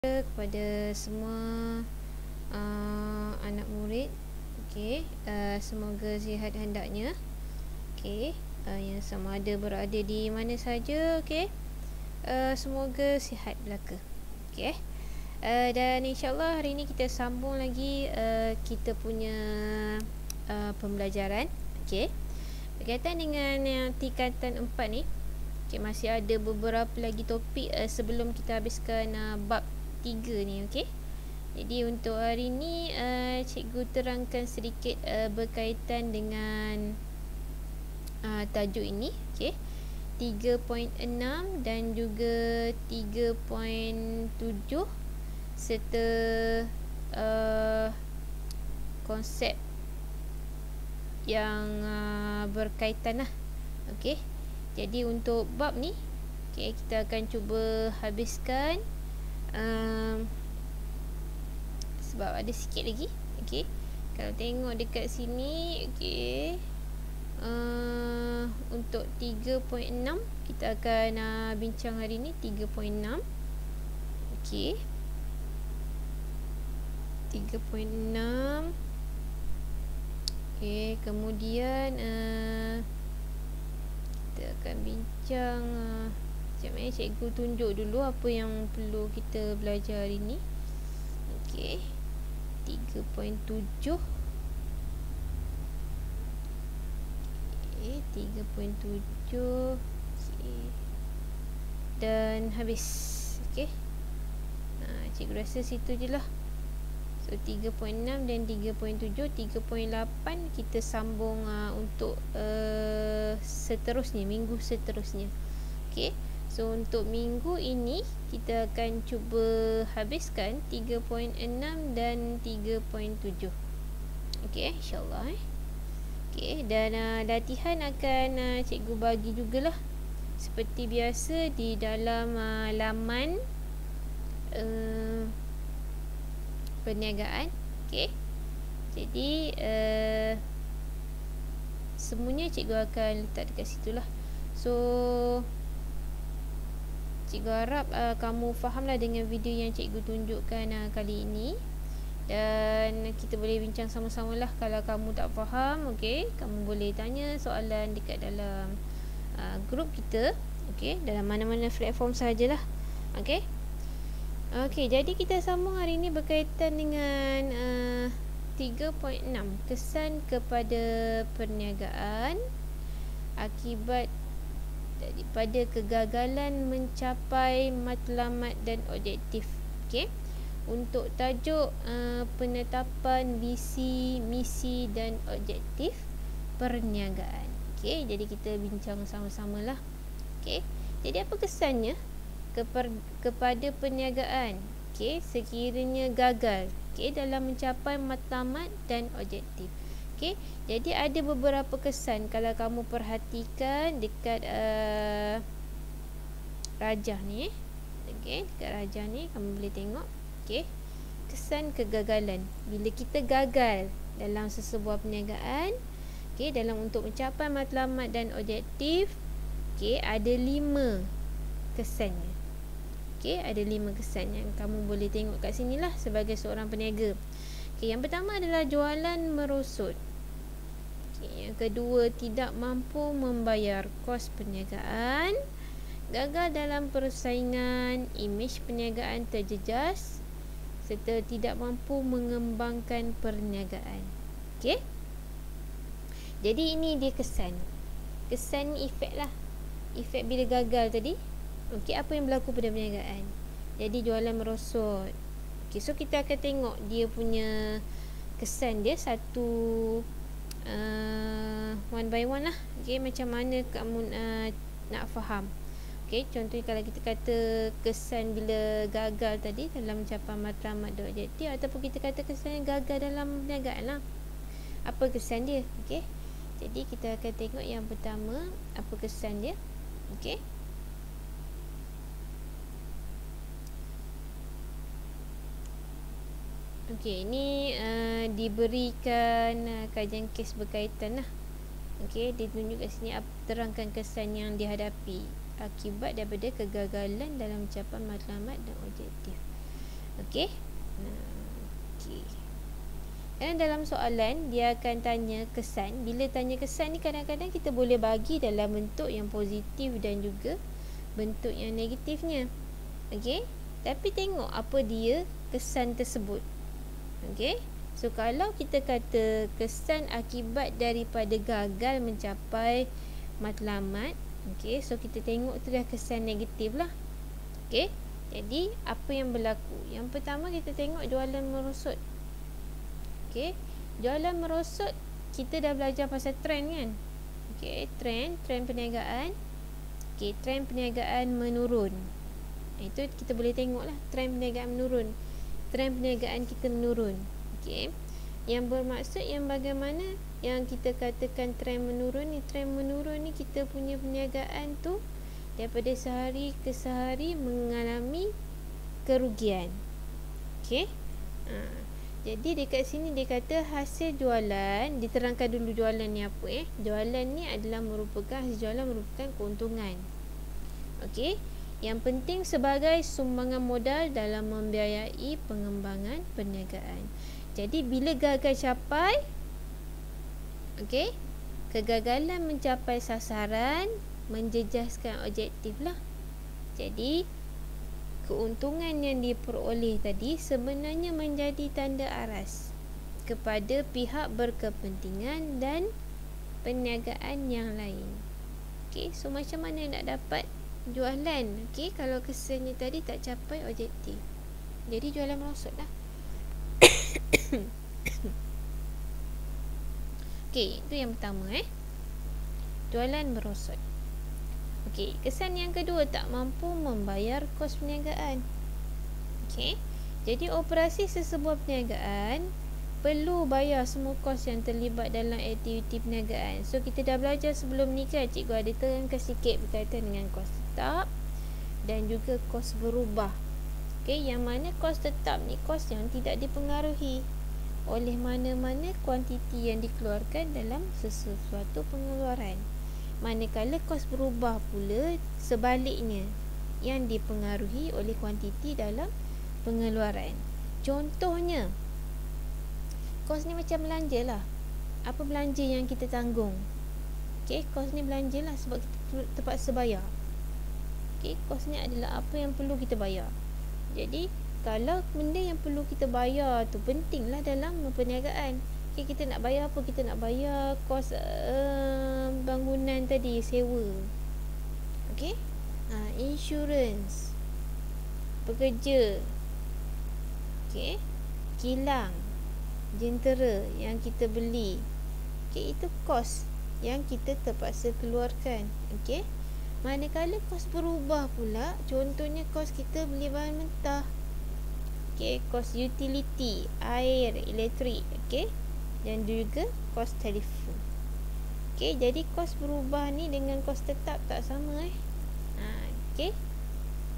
kepada semua anak murid. Semoga sihat hendaknya. Yang sama ada berada di mana saja. Semoga sihat belaka. Dan insyaAllah hari ini kita sambung lagi kita punya pembelajaran berkaitan dengan yang tingkatan 4 ni. Masih ada beberapa lagi topik sebelum kita habiskan bab 3 ni. Jadi untuk hari ni cikgu terangkan sedikit berkaitan dengan tajuk ini. 3.6 dan juga 3.7 serta konsep yang berkaitan lah. Jadi untuk bab ni kita akan cuba habiskan sebab ada sikit lagi. Kalau tengok dekat sini, untuk 3.6 kita akan bincang hari ni 3.6. 3.6. Kemudian kita akan bincang sekejap cikgu tunjuk dulu apa yang perlu kita belajar hari ni. 3.7. 3.7 dan habis. Cikgu rasa situ je lah. So 3.6 dan 3.7. 3.8 kita sambung untuk seterusnya, minggu seterusnya. So untuk minggu ini kita akan cuba habiskan 3.6 dan 3.7. InsyaAllah. Dan latihan akan cikgu bagi jugalah seperti biasa di dalam laman perniagaan. Jadi semuanya cikgu akan letak dekat situ lah. So cikgu harap kamu fahamlah dengan video yang cikgu tunjukkan kali ini. Dan kita boleh bincang sama-sama lah. Kalau kamu tak faham, kamu boleh tanya soalan dekat dalam grup kita. Dalam mana-mana platform sahajalah. Jadi kita sambung hari ini berkaitan dengan 3.6, kesan kepada perniagaan akibat daripada kegagalan mencapai matlamat dan objektif. Untuk tajuk penetapan visi, misi dan objektif perniagaan. Jadi kita bincang sama-sama lah. Jadi apa kesannya kepada perniagaan sekiranya gagal dalam mencapai matlamat dan objektif. Jadi ada beberapa kesan kalau kamu perhatikan dekat rajah ni. Dekat rajah ni kamu boleh tengok. Kesan kegagalan. Bila kita gagal dalam sesebuah perniagaan, dalam untuk mencapai matlamat dan objektif, ada 5 kesannya. Ada 5 kesan yang kamu boleh tengok kat sini lah sebagai seorang peniaga. Yang pertama adalah jualan merosot. Yang kedua, tidak mampu membayar kos perniagaan, gagal dalam persaingan, imej perniagaan terjejas, serta tidak mampu mengembangkan perniagaan. Jadi ini dia kesan. Kesan ni efek lah. Efek bila gagal tadi. Apa yang berlaku pada perniagaan? Jadi jualan merosot. So kita akan tengok dia punya kesan dia satu one by one lah. Macam mana kamu nak faham. Contohnya kalau kita kata kesan bila gagal tadi dalam mencapai matlamat dan objektif, ataupun kita kata kesan gagal dalam perniagaan lah. Apa kesan dia? Jadi kita akan tengok yang pertama, apa kesan dia. Ini diberikan kajian kes berkaitan lah. Dia tunjuk kat sini terangkan kesan yang dihadapi akibat daripada kegagalan dalam mencapai matlamat dan objektif. Okey. Okey. Dan dalam soalan dia akan tanya kesan. Bila tanya kesan ni kadang-kadang kita boleh bagi dalam bentuk yang positif dan juga bentuk yang negatifnya. Okey. Tapi tengok apa dia kesan tersebut. Okey. So kalau kita kata kesan akibat daripada gagal mencapai matlamat, okey, so kita tengok tu dah kesan negatif lah. Okey. Jadi apa yang berlaku? Yang pertama kita tengok jualan merosot. Okey, jualan merosot kita dah belajar pasal trend kan? Okey, trend perniagaan. Okey, trend perniagaan menurun. Itu kita boleh tengok lah, trend perniagaan menurun. Trend perniagaan kita menurun. Okey. Yang bermaksud yang bagaimana yang kita katakan trend menurun ni, kita punya perniagaan tu daripada sehari ke sehari mengalami kerugian. Okey. Jadi dekat sini dia kata hasil jualan, diterangkan dulu jualan ni apa Jualan ni adalah hasil jualan merupakan keuntungan. Okey. Yang penting sebagai sumbangan modal dalam membiayai pengembangan perniagaan. Jadi bila gagal capai, okey, kegagalan mencapai sasaran menjejaskan objektif lah. Jadi keuntungan yang diperoleh tadi sebenarnya menjadi tanda aras kepada pihak berkepentingan dan perniagaan yang lain. Okey, so macam mana nak dapat jualan? Okey, kalau kesannya tadi tak capai objektif, jadi jualan merosot lah. Okey, itu yang pertama jualan merosot. Okey, kesan yang kedua, tak mampu membayar kos perniagaan. Okey, jadi operasi sesebuah perniagaan perlu bayar semua kos yang terlibat dalam aktiviti perniagaan. So kita dah belajar sebelum ni kan, cikgu ada terangkan sikit berkaitan dengan kos tetap dan juga kos berubah. Okey, yang mana kos tetap ni kos yang tidak dipengaruhi oleh mana-mana kuantiti yang dikeluarkan dalam sesuatu pengeluaran. Manakala kos berubah pula sebaliknya, yang dipengaruhi oleh kuantiti dalam pengeluaran. Contohnya, kos ni macam belanja lah. Apa belanja yang kita tanggung? Okey, kos ni belanja lah sebab kita terpaksa bayar. Okey, kos ni adalah apa yang perlu kita bayar. Jadi, kalau benda yang perlu kita bayar tu pentinglah dalam perniagaan. Okay, kita nak bayar apa? Kita nak bayar kos bangunan tadi, sewa. Okey. Insurans. Pekerja. Okey. Kilang. Jentera yang kita beli. Okey, itu kos yang kita terpaksa keluarkan. Okey. Manakala kos berubah pula, contohnya kos kita beli bahan mentah. Okey, kos utility, air, elektrik. Okey. Dan juga kos telefon. Okey, jadi kos berubah ni dengan kos tetap tak sama Okey.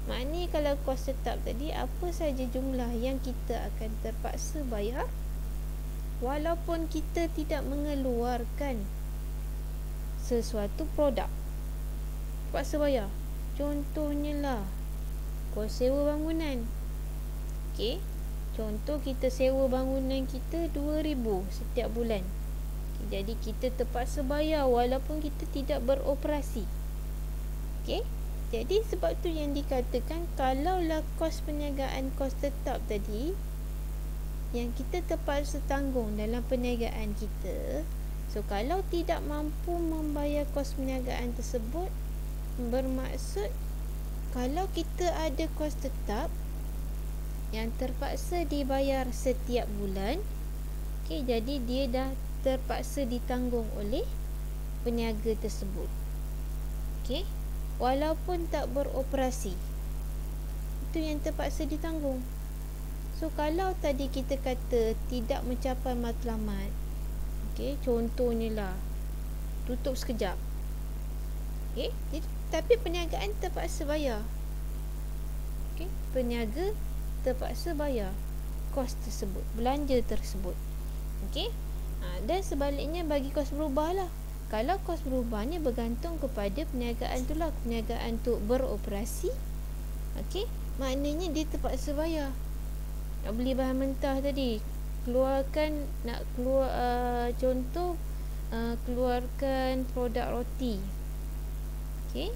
Maknanya kalau kos tetap tadi, apa saja jumlah yang kita akan terpaksa bayar walaupun kita tidak mengeluarkan sesuatu produk, terpaksa bayar. Contohnya lah kos sewa bangunan. Okey, contoh kita sewa bangunan kita 2,000 setiap bulan. Okay, jadi kita terpaksa bayar walaupun kita tidak beroperasi. Okey. Jadi sebab tu yang dikatakan kalaulah kos perniagaan, kos tetap tadi yang kita terpaksa tanggung dalam perniagaan kita. So kalau tidak mampu membayar kos perniagaan tersebut, bermaksud kalau kita ada kos tetap yang terpaksa dibayar setiap bulan, okey, jadi dia dah terpaksa ditanggung oleh peniaga tersebut. Okey, walaupun tak beroperasi, itu yang terpaksa ditanggung. So kalau tadi kita kata tidak mencapai matlamat, okey, contohnya lah tutup sekejap. Okey, tapi perniagaan terpaksa bayar. Okey, peniaga terpaksa bayar kos tersebut, belanja tersebut. Okey. Dan sebaliknya bagi kos berubah lah. Kalau kos berubahnya bergantung kepada perniagaan tu lah. Perniagaan tu beroperasi, okey, maknanya dia terpaksa bayar. nak beli bahan mentah tadi, nak keluar contoh, keluarkan produk roti. Okey,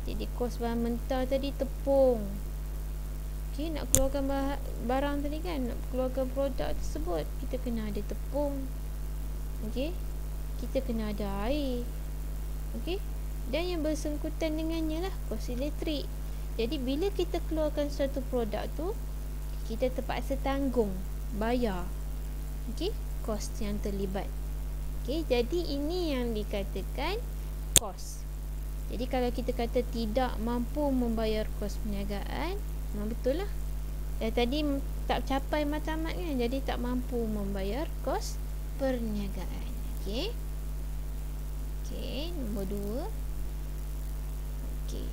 jadi kos bahan mentah tadi tepung. Okey, nak keluarkan barang tadi kan, nak keluarkan produk tersebut, kita kena ada tepung. Okey, kita kena ada air. Okey, dan yang bersangkutan dengannya lah kos elektrik. Jadi bila kita keluarkan satu produk tu, kita terpaksa tanggung, bayar, okey, kos yang terlibat. Okey, jadi ini yang dikatakan kos. Jadi kalau kita kata tidak mampu membayar kos perniagaan, memang betul lah. Dan tadi tak capai matlamat kan, jadi tak mampu membayar kos perniagaan. Okey. Okey, nombor 2. Okey.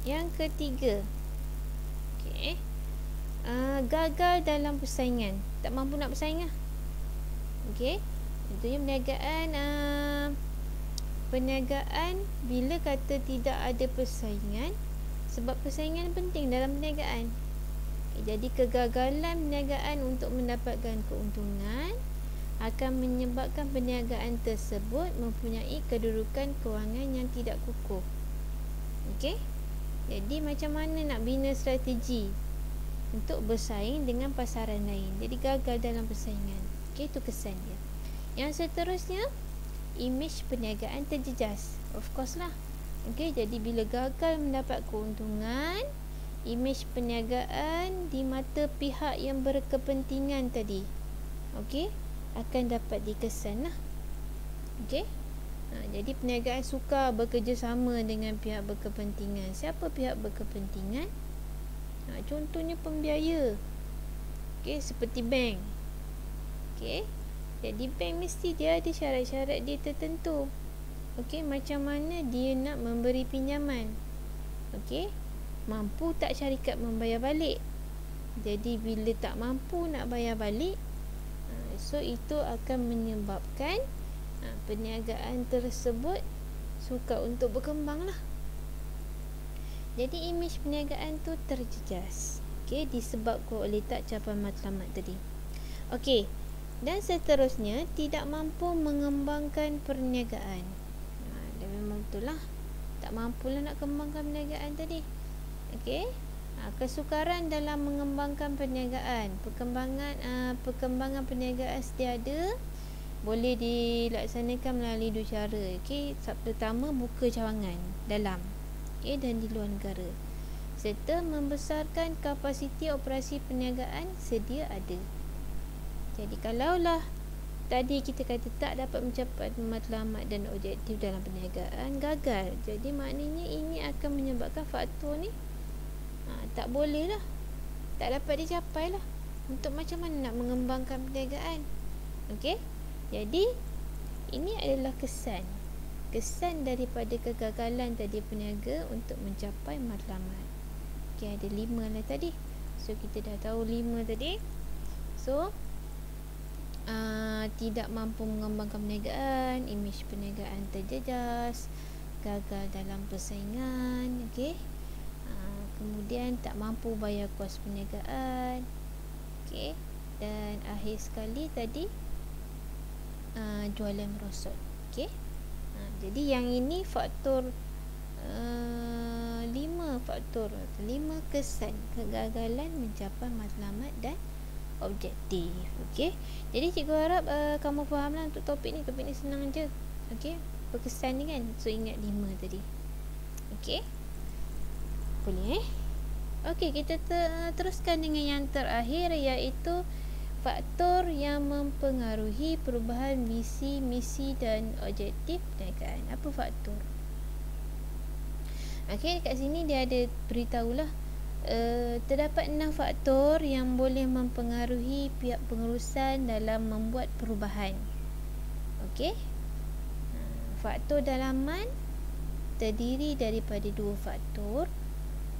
Yang ketiga, okey, gagal dalam persaingan, tak mampu nak bersaing lah. Okey, contohnya perniagaan bila kata tidak ada persaingan, sebab persaingan penting dalam perniagaan. Okay, jadi kegagalan perniagaan untuk mendapatkan keuntungan akan menyebabkan perniagaan tersebut mempunyai kedudukan kewangan yang tidak kukuh. Okey, jadi macam mana nak bina strategi untuk bersaing dengan pasaran lain. Jadi gagal dalam persaingan. Okey, itu kesan dia. Yang seterusnya, imej perniagaan terjejas. Of course lah. Okey, jadi bila gagal mendapat keuntungan, imej perniagaan di mata pihak yang berkepentingan tadi, okey, akan dapat dikesan lah. Okey. Jadi perniagaan sukar bekerjasama dengan pihak berkepentingan. Siapa pihak berkepentingan? Contohnya pembiaya. Okey, seperti bank. Okey. Jadi bank mesti dia ada syarat-syarat dia tertentu. Okey, macam mana dia nak memberi pinjaman. Okey. Mampu tak syarikat membayar balik. Jadi bila tak mampu nak bayar balik, so itu akan menyebabkan perniagaan tersebut sukar untuk berkembang lah. Jadi imej perniagaan tu terjejas. Okey, disebabkan oleh tak capai matlamat tadi. Okey, dan seterusnya tidak mampu mengembangkan perniagaan. Dan memang betul lah, tak mampulah nak kembangkan perniagaan tadi. Okey, kesukaran dalam mengembangkan perniagaan. Perkembangan perniagaan sedia ada boleh dilaksanakan melalui dua cara. Okey, pertama buka cawangan dalam, okey, dan di luar negara, serta membesarkan kapasiti operasi perniagaan sedia ada. Jadi kalaulah tadi kita kata tak dapat mencapai matlamat dan objektif dalam perniagaan, gagal, jadi maknanya ini akan menyebabkan faktor ni tak boleh lah, tak dapat dicapai lah. Untuk macam mana nak mengembangkan perniagaan. Okey, jadi ini adalah kesan daripada kegagalan tadi peniaga untuk mencapai matlamat. Okey, ada 5 lah tadi. So kita dah tahu 5 tadi. So tidak mampu mengembangkan perniagaan, imej perniagaan terjejas, gagal dalam persaingan. Okey, kemudian tak mampu bayar kos perniagaan. Okey, dan akhir sekali tadi jualan merosot. Okey, jadi yang ini faktor 5 faktor, 5 kesan kegagalan mencapai matlamat dan objektif. Okey, jadi cikgu harap kamu fahamlah untuk topik ni senang je. Okey, berkesan ni kan, so ingat 5 tadi. Okey, boleh Okey, kita teruskan dengan yang terakhir, iaitu faktor yang mempengaruhi perubahan misi dan objektif perniagaan. Apa faktor? Okey, dekat sini dia ada beritahulah terdapat 6 faktor yang boleh mempengaruhi pihak pengurusan dalam membuat perubahan. Okey, faktor dalaman terdiri daripada 2 faktor.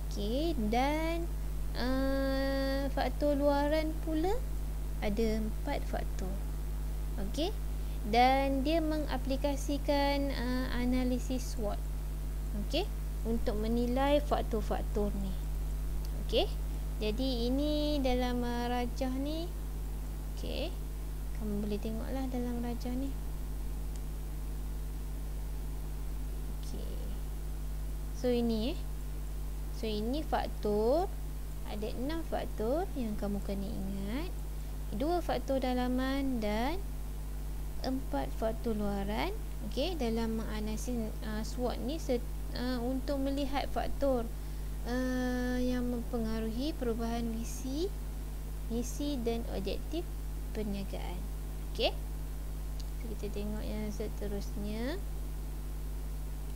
Okey, dan faktor luaran pula ada 4 faktor. Okey, dan dia mengaplikasikan analisis SWOT, okey, untuk menilai faktor-faktor ni. Okey. Jadi ini dalam rajah ni. Okey. Kamu boleh tengoklah dalam rajah ni. Okey. So ini So ini faktor. Ada 6 faktor yang kamu kena ingat. 2 faktor dalaman dan 4 faktor luaran. Okey, dalam menganalisis SWOT ni untuk melihat faktor yang mempengaruhi perubahan misi dan objektif perniagaan. Okey. So, kita tengok yang seterusnya.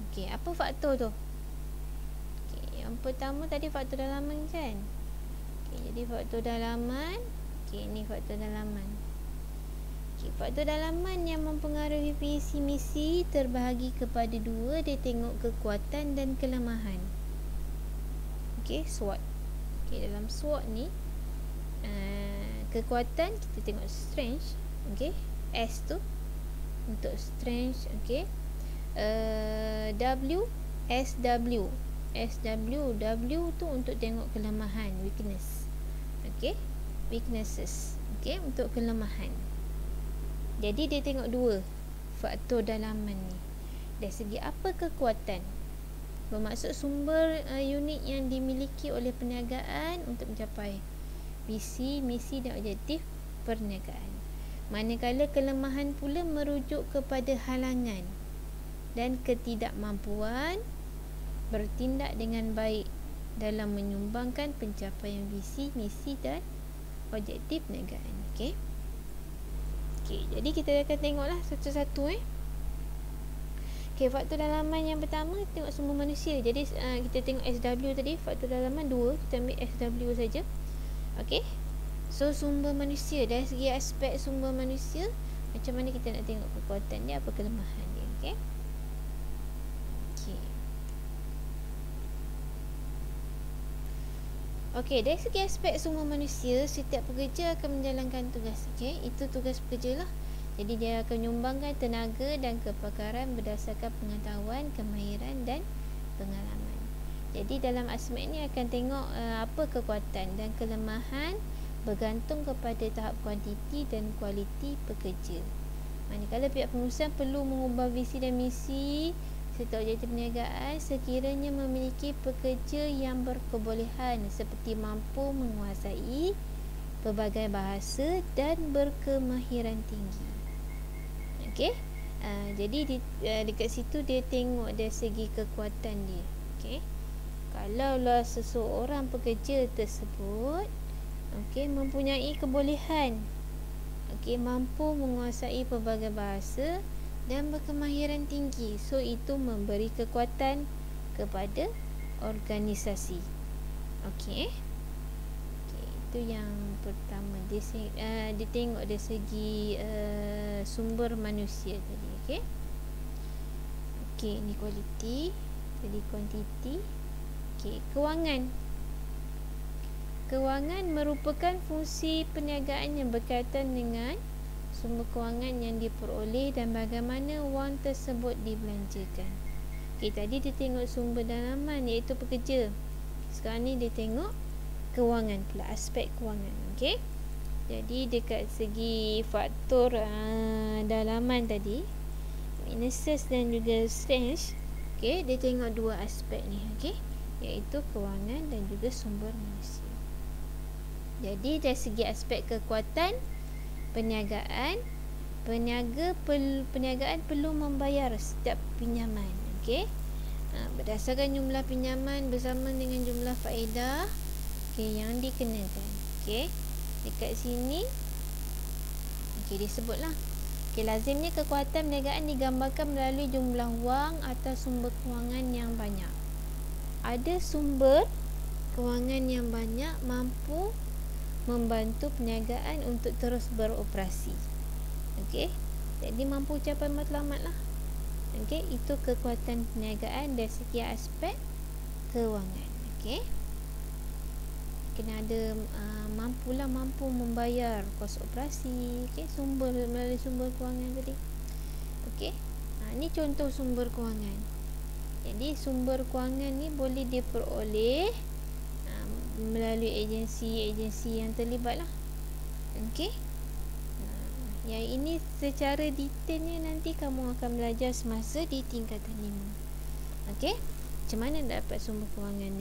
Okey, apa faktor tu? Okey, yang pertama tadi faktor dalaman kan? Okey, jadi faktor dalaman. Okey, ini faktor dalaman. Okey, faktor dalaman yang mempengaruhi visi misi terbahagi kepada 2. Dia tengok kekuatan dan kelemahan. Okey, SWOT. Okey, dalam SWOT ni kekuatan kita tengok strength. Okey, S tu untuk strength. Okey, W tu untuk tengok kelemahan, weakness. Okey, weaknesses. Okey, untuk kelemahan. Jadi dia tengok 2 faktor dalaman ni. Dari segi apa kekuatan? Bermaksud sumber unit yang dimiliki oleh perniagaan untuk mencapai visi, misi dan objektif perniagaan. Manakala kelemahan pula merujuk kepada halangan dan ketidakmampuan bertindak dengan baik dalam menyumbangkan pencapaian visi, misi dan objektif perniagaan. Okey. Okey, jadi kita akan tengoklah satu-satu Okey, faktor dalaman yang pertama kita tengok sumber manusia. Jadi kita tengok SW tadi, faktor dalaman 2, kita ambil SW saja. Okey. So sumber manusia, dari segi aspek sumber manusia, macam mana kita nak tengok kekuatan dia, apa kelemahan dia. Okey. Okey. Okey, dari segi aspek sumber manusia, setiap pekerja akan menjalankan tugas. Okey, itu tugas pekerja lah. Jadi dia akan menyumbangkan tenaga dan kepakaran berdasarkan pengetahuan, kemahiran dan pengalaman. Jadi dalam aspek ni akan tengok apa kekuatan dan kelemahan bergantung kepada tahap kuantiti dan kualiti pekerja. Manakala pihak pengurusan perlu mengubah visi dan misi serta objektif perniagaan sekiranya memiliki pekerja yang berkebolehan seperti mampu menguasai pelbagai bahasa dan berkemahiran tinggi. Okey. Jadi dekat situ dia tengok dari segi kekuatan dia. Okey. Kalaulah seseorang pekerja tersebut mempunyai kebolehan, mampu menguasai pelbagai bahasa dan berkemahiran tinggi, so itu memberi kekuatan kepada organisasi. Okey. Itu yang pertama. Dia tengok dari segi sumber manusia tadi. Okey. Okey, ni kualiti, jadi kuantiti. Okey, kewangan. Kewangan merupakan fungsi perniagaan yang berkaitan dengan sumber kewangan yang diperoleh dan bagaimana wang tersebut dibelanjakan. Okey, tadi dia tengok sumber dalaman iaitu pekerja. Sekarang ni dia tengok kewangan pula, aspek kewangan. Okey. Jadi dekat segi faktor dalaman tadi, weaknesses dan juga strength, okey, dia tengok 2 aspek ni, okey, iaitu kewangan dan juga sumber manusia. Jadi dari segi aspek kekuatan perniagaan, perniagaan perlu membayar setiap pinjaman. Okey. Berdasarkan jumlah pinjaman bersama dengan jumlah faedah yang dikenakan. Okey. Dekat sini disebutlah. Okey, lazimnya kekuatan perniagaan digambarkan melalui jumlah wang atau sumber kewangan yang banyak. Ada sumber kewangan yang banyak mampu membantu perniagaan untuk terus beroperasi. Okey. Jadi mampu capai matlamat lah. Okey, itu kekuatan perniagaan dari segi aspek kewangan. Okey. Kena ada mampu membayar kos operasi. Okey, melalui sumber kewangan tadi. Okey. Ni contoh sumber kewangan. Jadi sumber kewangan ni boleh diperoleh melalui agensi-agensi yang terlibat lah. Okey. Yang ini secara detailnya nanti kamu akan belajar semasa di tingkatan 5. Okey. Macam mana dapat sumber kewangan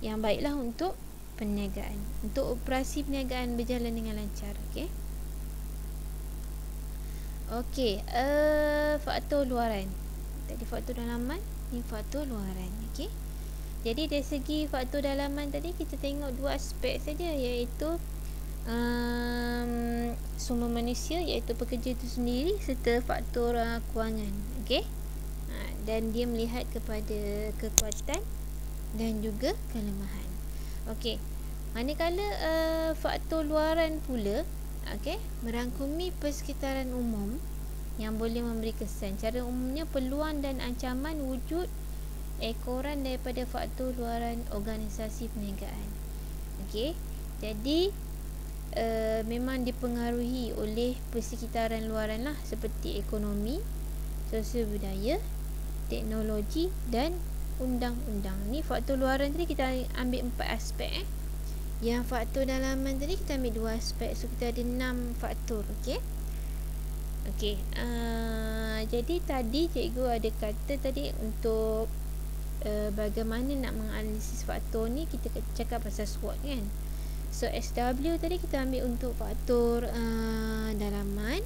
yang baiklah untuk perniagaan, untuk operasi perniagaan berjalan dengan lancar. Okey. Okey, faktor luaran. Tadi faktor dalaman, ni faktor luaran. Okey. Jadi dari segi faktor dalaman tadi kita tengok dua aspek saja, iaitu sumber manusia, iaitu pekerja itu sendiri, serta faktor kewangan. Okey. Dan dia melihat kepada kekuatan dan juga kelemahan. Okey. Manakala faktor luaran pula, okey, merangkumi persekitaran umum yang boleh memberi kesan. Cara umumnya peluang dan ancaman wujud ekoran daripada faktor luaran organisasi perniagaan. Okey. Jadi memang dipengaruhi oleh persekitaran luaran lah, seperti ekonomi, sosial budaya, teknologi dan undang-undang. Ni faktor luaran tadi kita ambil 4 aspek. Yang faktor dalaman tadi kita ambil 2 aspek. So kita ada 6 faktor. Okey. Okey. Jadi tadi cikgu ada kata tadi untuk bagaimana nak menganalisis faktor ni, kita cakap pasal SWOT kan. So SW tadi kita ambil untuk faktor dalaman.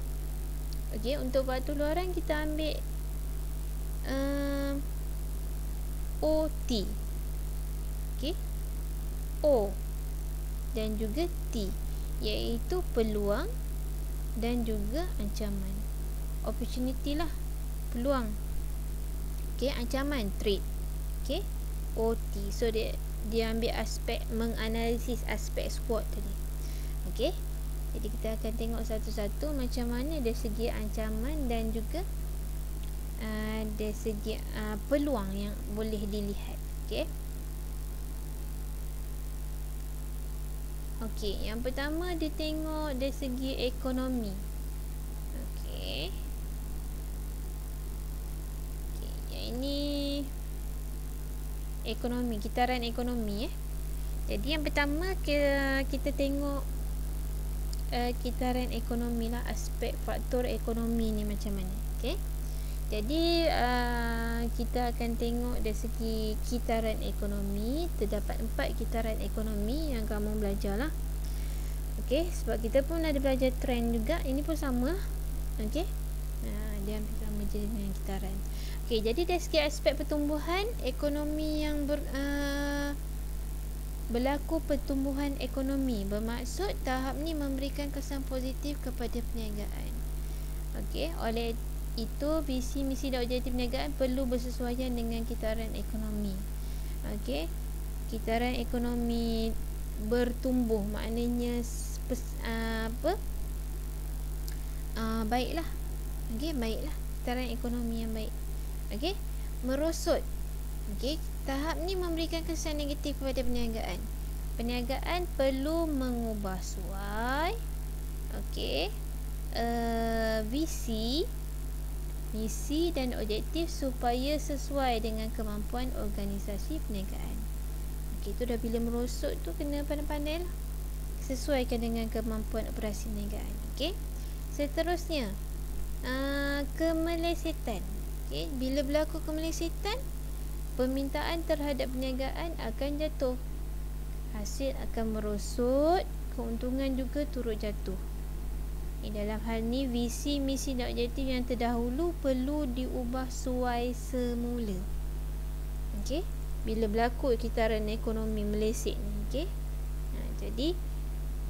Okey, untuk faktor luaran kita ambil OT. Okey. O dan juga T, iaitu peluang dan juga ancaman. Opportunity lah, peluang. Okey, ancaman, threat. Okey, OT. So dia ambil aspek, menganalisis aspek SWOT tadi. Okey. Jadi kita akan tengok satu-satu macam mana dari segi ancaman dan juga dari segi peluang yang boleh dilihat. Okey. Okey, yang pertama dia tengok dari segi ekonomi. Okey. Okey, yang ini ekonomi, kitaran ekonomi. Jadi yang pertama kita tengok kitaran ekonomi lah, aspek faktor ekonomi ni macam mana. Okey. Jadi kita akan tengok dari segi kitaran ekonomi. Terdapat 4 kitaran ekonomi yang kamu belajar lah. Okey, sebab kita pun ada belajar trend juga. Ini pun sama. Okey. Dia hampir sama je dengan kitaran. Okey, jadi dari segi aspek pertumbuhan ekonomi yang berlaku pertumbuhan ekonomi, bermaksud tahap ni memberikan kesan positif kepada perniagaan. Okey, oleh itu visi, misi dan objektif perniagaan perlu bersesuaian dengan kitaran ekonomi. Okey, kitaran ekonomi bertumbuh maknanya baiklah. Okey, baiklah, kitaran ekonomi yang baik. Okey, merosot. Okey, tahap ni memberikan kesan negatif kepada perniagaan. Perniagaan perlu mengubah suai. Okey, visi, misi dan objektif supaya sesuai dengan kemampuan organisasi perniagaan. Okey, tu dah bila merosot tu kena pandai-pandai lah, sesuaikan dengan kemampuan operasi perniagaan. Okey, seterusnya kemelesetan. Okey, bila berlaku kemelesetan, permintaan terhadap perniagaan akan jatuh, hasil akan merosot, keuntungan juga turut jatuh. Dalam hal ni visi, misi dan objektif yang terdahulu perlu diubah suai semula. Okey, bila berlaku kitaran ekonomi meleset ni. Okey, jadi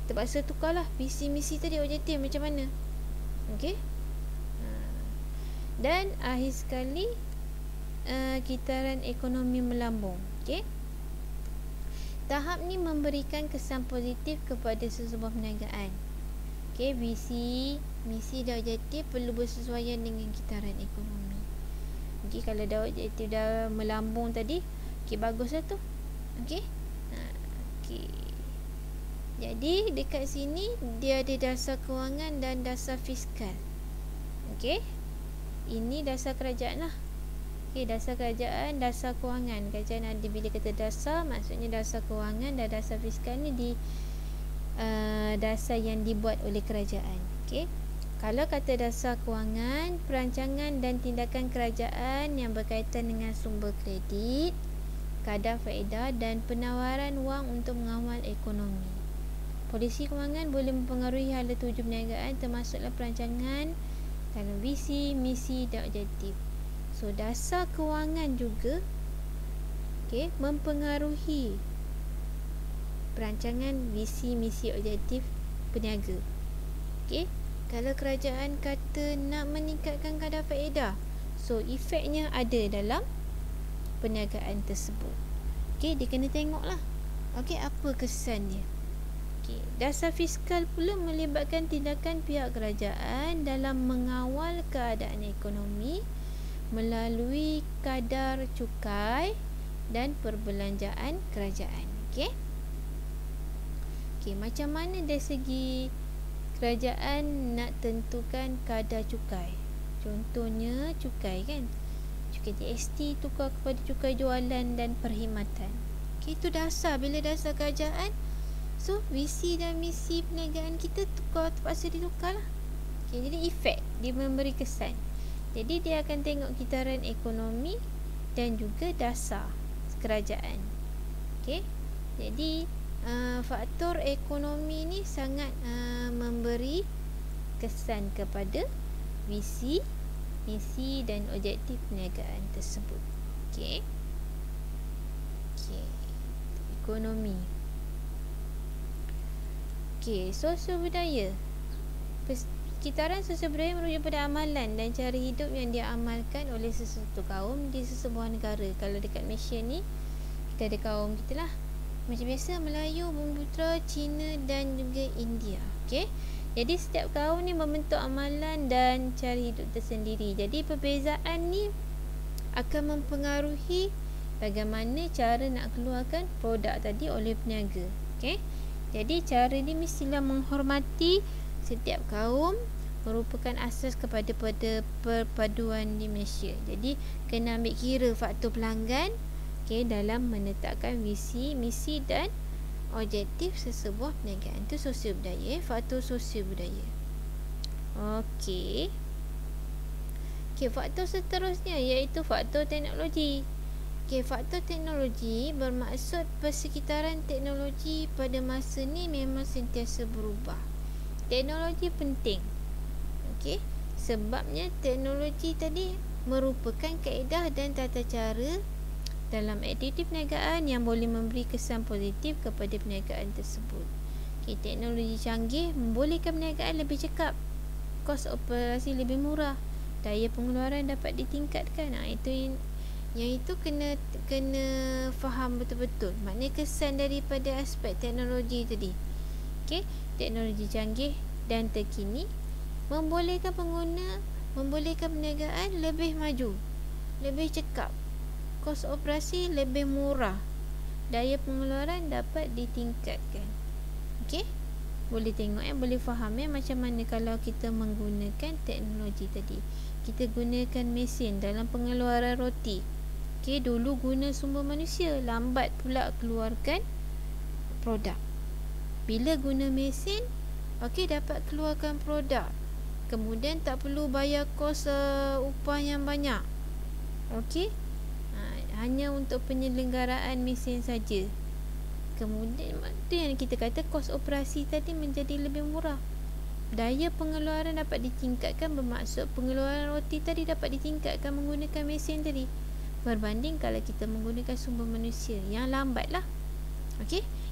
terpaksa tukarlah visi, misi tadi, objektif macam mana. Okey, dan akhir sekali kitaran ekonomi melambung. Okey, tahap ni memberikan kesan positif kepada sesebuah perniagaan. Okey, visi, misi dan objektif perlu bersesuaian dengan kitaran ekonomi. Okey, kalau dah objektif dah melambung tadi, okey, baguslah tu. Okey. Okey. Jadi dekat sini dia ada dasar kewangan dan dasar fiskal. Okey. Ini dasar kerajaan lah. Okey, dasar kerajaan, dasar kewangan. Kerajaan ada, bila kata dasar, maksudnya dasar kewangan dan dasar fiskal ni dasar yang dibuat oleh kerajaan. Okey. Kalau kata dasar kewangan, perancangan dan tindakan kerajaan yang berkaitan dengan sumber kredit, kadar faedah dan penawaran wang untuk mengawal ekonomi. Polisi kewangan boleh mempengaruhi hala tuju perniagaan, termasuklah perancangan dalam visi, misi dan objektif. So, dasar kewangan juga mempengaruhi perancangan, visi, misi, objektif peniaga. Kalau kerajaan kata nak meningkatkan kadar faedah, so efeknya ada dalam perniagaan tersebut. Dia kena tengoklah apa kesannya. Dasar fiskal pula melibatkan tindakan pihak kerajaan dalam mengawal keadaan ekonomi melalui kadar cukai dan perbelanjaan kerajaan. Macam mana dari segi kerajaan nak tentukan kadar cukai? Contohnya cukai cukai GST tukar kepada cukai jualan dan perkhidmatan. Itu dasar. Bila dasar kerajaan, so visi dan misi perniagaan kita terpaksa ditukar lah. Jadi efek, dia memberi kesan. Jadi dia akan tengok kitaran ekonomi dan juga dasar kerajaan. Jadi faktor ekonomi ni sangat memberi kesan kepada visi, misi dan objektif perniagaan tersebut. Ekonomi. Sosial budaya. Kitaran sosial budaya merujuk pada amalan dan cara hidup yang diamalkan oleh sesuatu kaum di sesebuah negara. Kalau dekat Malaysia ni, kita ada kaum kita lah. Macam biasa Melayu, Bumiputera, Cina dan juga India. Jadi setiap kaum ni membentuk amalan dan cara hidup tersendiri. Jadi perbezaan ni akan mempengaruhi bagaimana cara nak keluarkan produk tadi oleh peniaga. Jadi cara ni mestilah menghormati setiap kaum, merupakan asas kepada perpaduan di Malaysia. Jadi kena ambil kira faktor pelanggan dalam menetapkan visi, misi dan objektif sesebuah perniagaan. Itu sosial budaya, faktor sosial budaya. Faktor seterusnya iaitu faktor teknologi. Faktor teknologi bermaksud persekitaran teknologi pada masa ni memang sentiasa berubah. Teknologi penting. Sebabnya teknologi tadi merupakan kaedah dan tata cara dalam aktiviti perniagaan yang boleh memberi kesan positif kepada perniagaan tersebut. Teknologi canggih membolehkan perniagaan lebih cekap, kos operasi lebih murah, daya pengeluaran dapat ditingkatkan. Itu kena faham betul-betul makna kesan daripada aspek teknologi tadi. Teknologi canggih dan terkini membolehkan perniagaan lebih maju, lebih cekap, kos operasi lebih murah, daya pengeluaran dapat ditingkatkan. Boleh tengok boleh faham macam mana kalau kita menggunakan teknologi tadi. Kita gunakan mesin dalam pengeluaran roti. Dulu guna sumber manusia, lambat pula keluarkan produk. Bila guna mesin, dapat keluarkan produk. Kemudian tak perlu bayar kos upah yang banyak. Hanya untuk penyelenggaraan mesin saja. Kemudian itu yang kita kata kos operasi tadi menjadi lebih murah. Daya pengeluaran dapat ditingkatkan, bermaksud pengeluaran roti tadi dapat ditingkatkan menggunakan mesin tadi, berbanding kalau kita menggunakan sumber manusia yang lambat lah.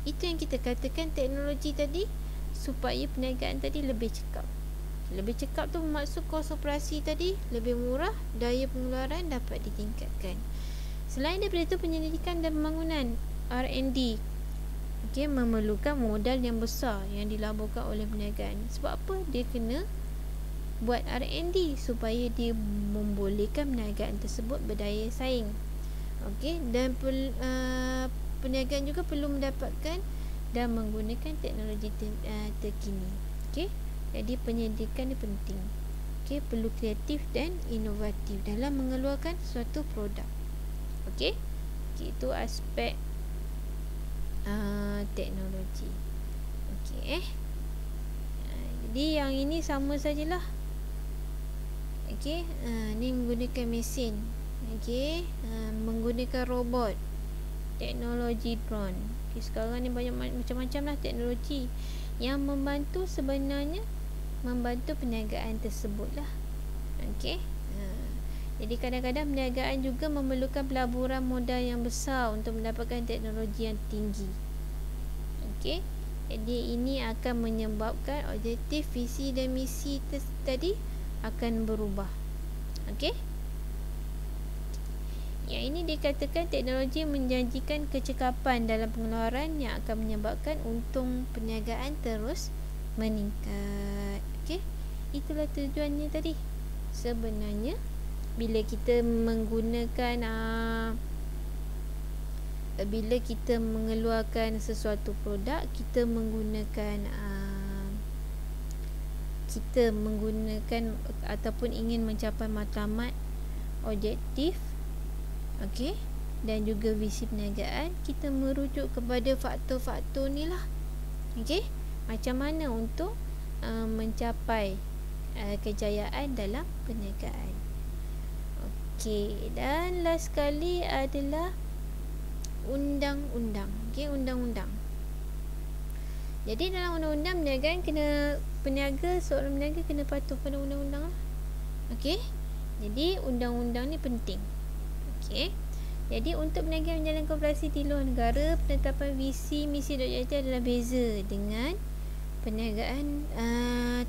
Itu yang kita katakan teknologi tadi supaya perniagaan tadi lebih cekap. Lebih cekap tu bermaksud kos operasi tadi lebih murah, daya pengeluaran dapat ditingkatkan. Selain daripada itu, penyelidikan dan pembangunan R&D memerlukan modal yang besar yang dilaburkan oleh perniagaan. Sebab apa? Dia kena buat R&D supaya dia membolehkan perniagaan tersebut berdaya saing. Dan perniagaan juga perlu mendapatkan dan menggunakan teknologi terkini. Jadi penyelidikan ni penting. Okey, perlu kreatif dan inovatif dalam mengeluarkan suatu produk. Okey. Itu aspek teknologi. Okey. Jadi yang ini sama sajalah. Okey, ni menggunakan mesin. Okey, menggunakan robot. Teknologi drone. Okey, sekarang ni banyak macam-macam lah teknologi yang membantu, sebenarnya membantu perniagaan tersebut lah. Okey. Jadi kadang-kadang perniagaan juga memerlukan pelaburan modal yang besar untuk mendapatkan teknologi yang tinggi. Okey. Jadi ini akan menyebabkan objektif, visi dan misi tadi akan berubah. Okey. Yang ini dikatakan teknologi menjanjikan kecekapan dalam pengeluaran yang akan menyebabkan untung perniagaan terus meningkat. Okey. Itulah tujuannya tadi. Sebenarnya bila kita menggunakan bila kita mengeluarkan sesuatu produk, kita menggunakan ataupun ingin mencapai matlamat, objektif, okey, dan juga visi perniagaan, kita merujuk kepada faktor-faktor ni lah. Okey, macam mana untuk mencapai kejayaan dalam perniagaan. Okey, dan last sekali adalah undang-undang. Okey, undang-undang. Jadi dalam undang-undang perniagaan seorang peniaga kena patuh pada undang-undang lah. Okey. Jadi undang-undang ni penting. Okey. Jadi untuk peniaga menjalankan operasi di luar negara, penetapan visi, misi dan objektif adalah beza dengan perniagaan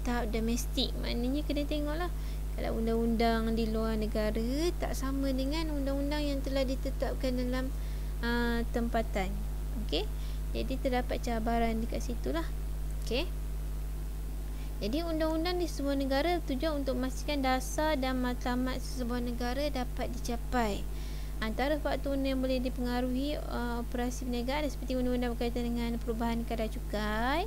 tahap domestik. Maknanya kena tengoklah, kalau undang-undang di luar negara tak sama dengan undang-undang yang telah ditetapkan dalam tempatan. Okey. Jadi terdapat cabaran dekat situ lah. Okey. Jadi undang-undang di sebuah negara bertujuan untuk memastikan dasar dan matlamat sebuah negara dapat dicapai. Antara faktor yang boleh dipengaruhi operasi perniagaan seperti undang-undang berkaitan dengan perubahan kadar cukai.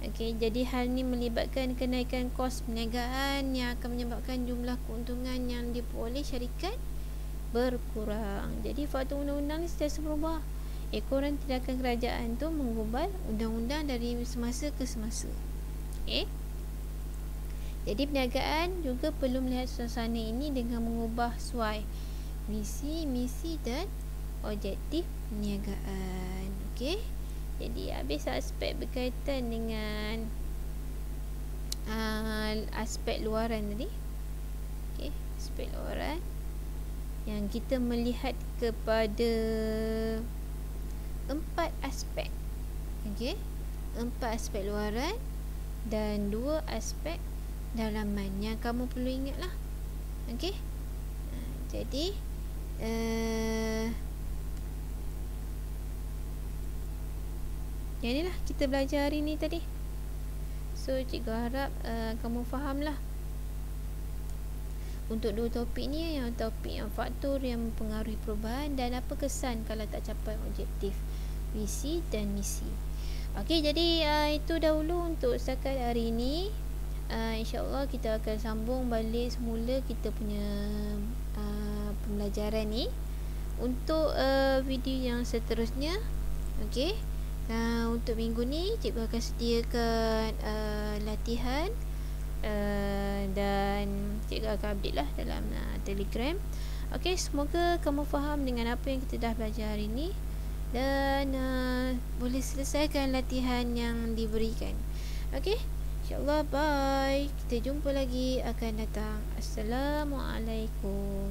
Okey, jadi hal ini melibatkan kenaikan kos perniagaan yang akan menyebabkan jumlah keuntungan yang diperoleh syarikat berkurang. Jadi faktor undang-undang ni sentiasa berubah. Ekoran tindakan kerajaan tu mengubah undang-undang dari semasa ke semasa. Okey. Jadi perniagaan juga perlu melihat suasana ini dengan mengubah sesuai visi, misi dan objektif perniagaan. Okey. Jadi habis aspek berkaitan dengan aspek luaran tadi. Okey, aspek luaran yang kita melihat kepada 4 aspek. Okey, 4 aspek luaran dan 2 aspek dalaman yang kamu perlu ingatlah. Okey. Jadi yang inilah kita belajar hari ni tadi. So cikgu harap kamu faham lah untuk 2 topik ni, yang topik yang faktor yang mempengaruhi perubahan dan apa kesan kalau tak capai objektif, visi dan misi. Okey, jadi itu dahulu untuk setakat hari ini. InsyaAllah kita akan sambung balik semula kita punya pembelajaran ni untuk video yang seterusnya. Okey. Untuk minggu ni cikgu akan sediakan latihan dan cikgu akan update lah dalam Telegram. Okey, semoga kamu faham dengan apa yang kita dah belajar hari ni dan boleh selesaikan latihan yang diberikan. Okey, insyaAllah bye. Kita jumpa lagi akan datang. Assalamualaikum.